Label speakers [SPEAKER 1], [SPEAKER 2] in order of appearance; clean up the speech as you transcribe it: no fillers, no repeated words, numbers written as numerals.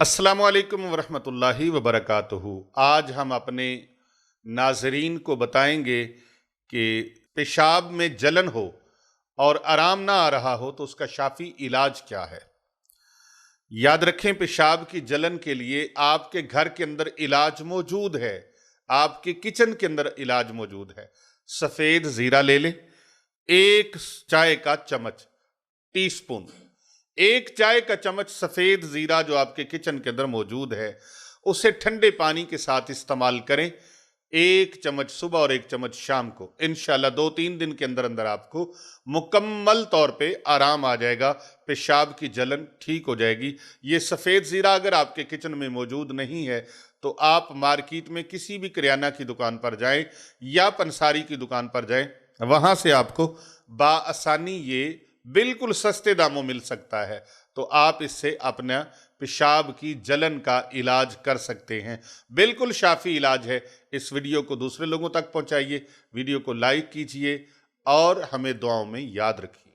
[SPEAKER 1] अस्सलामुअलैकुम वरहमतुल्लाहि वबरकातुहू। आज हम अपने नाजरीन को बताएंगे कि पेशाब में जलन हो और आराम ना आ रहा हो तो उसका शाफी इलाज क्या है। याद रखें, पेशाब की जलन के लिए आपके घर के अंदर इलाज मौजूद है, आपके किचन के अंदर इलाज मौजूद है। सफ़ेद ज़ीरा ले लें, एक चाय का चम्मच, टीस्पून, एक चाय का चम्मच सफ़ेद ज़ीरा जो आपके किचन के अंदर मौजूद है, उसे ठंडे पानी के साथ इस्तेमाल करें। एक चम्मच सुबह और एक चम्मच शाम को। इंशाल्लाह 2-3 दिन के अंदर अंदर आपको मुकम्मल तौर पे आराम आ जाएगा, पेशाब की जलन ठीक हो जाएगी। ये सफ़ेद ज़ीरा अगर आपके किचन में मौजूद नहीं है तो आप मार्केट में किसी भी किराना की दुकान पर जाएं या पंसारी की दुकान पर जाएं, वहाँ से आपको बाआसानी ये बिल्कुल सस्ते दामों मिल सकता है। तो आप इससे अपना पेशाब की जलन का इलाज कर सकते हैं। बिल्कुल शाफी इलाज है। इस वीडियो को दूसरे लोगों तक पहुंचाइए, वीडियो को लाइक कीजिए और हमें दुआओं में याद रखिए।